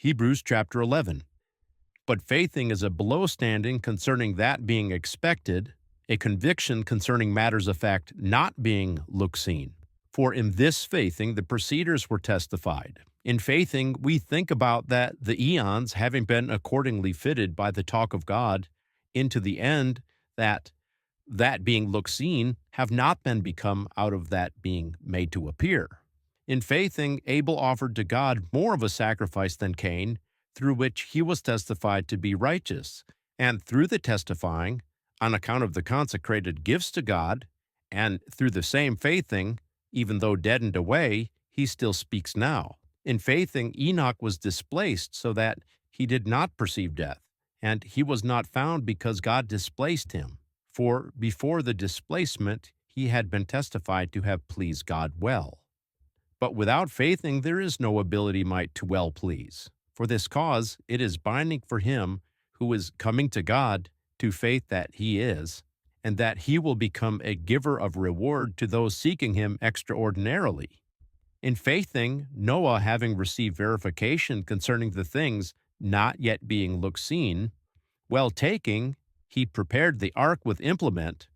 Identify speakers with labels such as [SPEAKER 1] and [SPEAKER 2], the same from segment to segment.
[SPEAKER 1] Hebrews chapter 11. But faithing is a below standing concerning that being expected, a conviction concerning matters of fact not being looked seen. For in this faithing the preceders were testified. In faithing we think about that the eons, having been accordingly fitted by the talk of God into the end, that being looked seen have not been become out of that being made to appear. In faithing Abel offered to God more of a sacrifice than Cain, through which he was testified to be righteous, and through the testifying, on account of the consecrated gifts to God, and through the same faithing, even though deadened away, he still speaks now. In faithing Enoch was displaced so that he did not perceive death, and he was not found because God displaced him. For before the displacement he had been testified to have pleased God well. But without faithing there is no ability might to well please. For this cause it is binding for him who is coming to God to faith that he is, and that he will become a giver of reward to those seeking him extraordinarily. In faithing, Noah, having received verification concerning the things not yet being looked seen, well taking, he prepared the ark with implement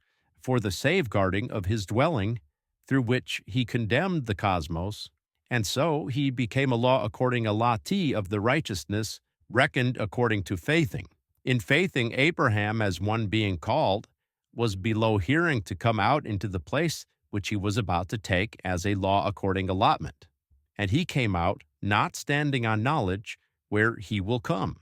[SPEAKER 1] for the safeguarding of his dwelling, through which he condemned the cosmos, and so he became a law according a lati of the righteousness reckoned according to faithing. In faithing, Abraham, as one being called, was below hearing to come out into the place which he was about to take as a law according allotment. And he came out, not standing on knowledge, where he will come.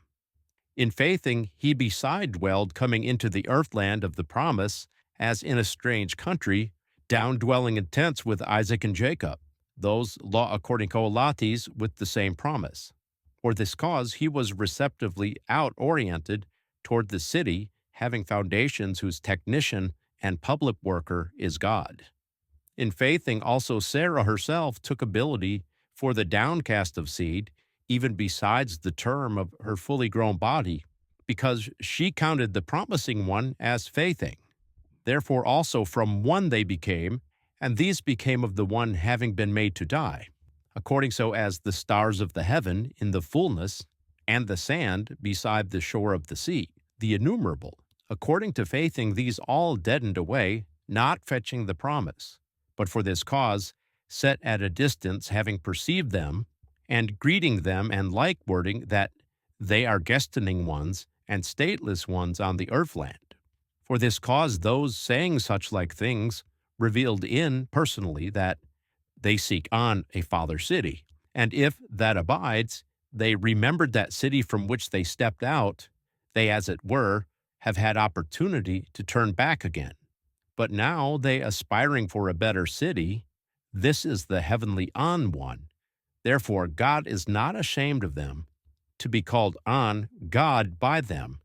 [SPEAKER 1] In faithing, he beside dwelled coming into the earthland of the promise, as in a strange country, down dwelling in tents with Isaac and Jacob, those law according coelates with the same promise. For this cause he was receptively out-oriented toward the city, having foundations whose technician and public worker is God. In faithing also Sarah herself took ability for the downcast of seed, even besides the term of her fully grown body, because she counted the promising one as faithing. Therefore also from one they became, and these became of the one having been made to die, according so as the stars of the heaven in the fullness, and the sand beside the shore of the sea, the innumerable, according to faithing these all deadened away, not fetching the promise, but for this cause, set at a distance, having perceived them, and greeting them and like wording that they are guestoning ones and stateless ones on the earthland. For this cause those saying such like things revealed in personally that they seek on a father city, and if that abides, they remembered that city from which they stepped out, they as it were have had opportunity to turn back again. But now they aspiring for a better city, this is the heavenly on one. Therefore God is not ashamed of them, to be called on God by them,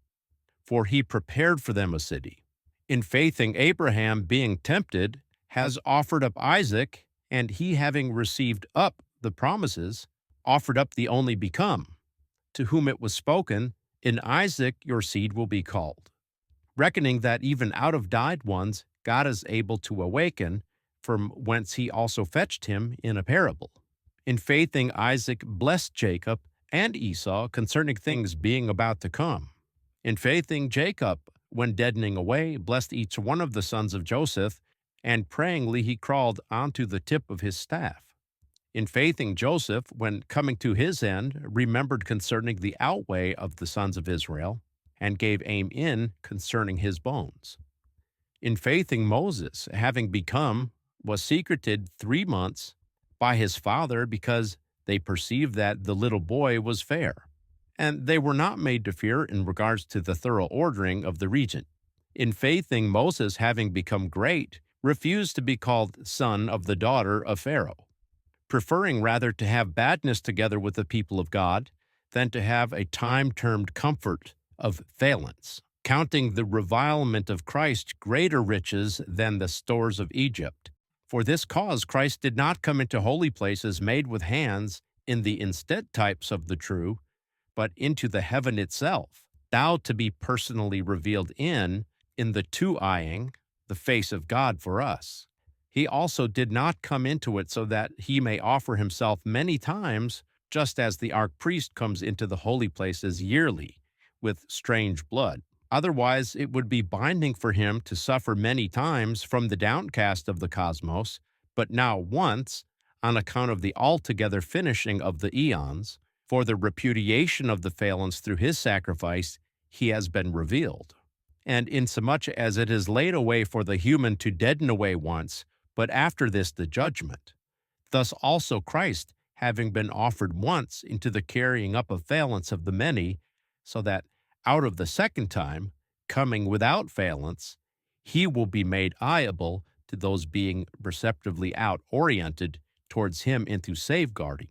[SPEAKER 1] for he prepared for them a city. In faithing Abraham being tempted has offered up Isaac, and he having received up the promises, offered up the only become, to whom it was spoken, in Isaac your seed will be called. Reckoning that even out of died ones God is able to awaken, from whence he also fetched him in a parable. In faithing Isaac blessed Jacob and Esau concerning things being about to come. In faithing Jacob, when deadening away, blessed each one of the sons of Joseph, and prayingly he crawled onto the tip of his staff. In faithing Joseph, when coming to his end, remembered concerning the outway of the sons of Israel, and gave aim in concerning his bones. In faithing Moses, having become, was secreted 3 months by his father, because they perceived that the little boy was fair, and they were not made to fear in regards to the thorough ordering of the regent. In faithing Moses, having become great, refused to be called son of the daughter of Pharaoh, preferring rather to have badness together with the people of God than to have a time-termed comfort of valence, counting the revilement of Christ greater riches than the stores of Egypt. For this cause Christ did not come into holy places made with hands in the instead types of the true, but into the heaven itself, thou to be personally revealed in the two-eyeing, the face of God for us. He also did not come into it so that he may offer himself many times just as the archpriest comes into the holy places yearly with strange blood. Otherwise, it would be binding for him to suffer many times from the downcast of the cosmos, but now once, on account of the altogether finishing of the eons, for the repudiation of the phalanx through his sacrifice, he has been revealed. And insomuch as it is laid away for the human to deaden away once, but after this the judgment. Thus also Christ, having been offered once into the carrying up of phalanx of the many, so that out of the second time, coming without phalanx, he will be made liable to those being perceptively out oriented towards him into safeguarding.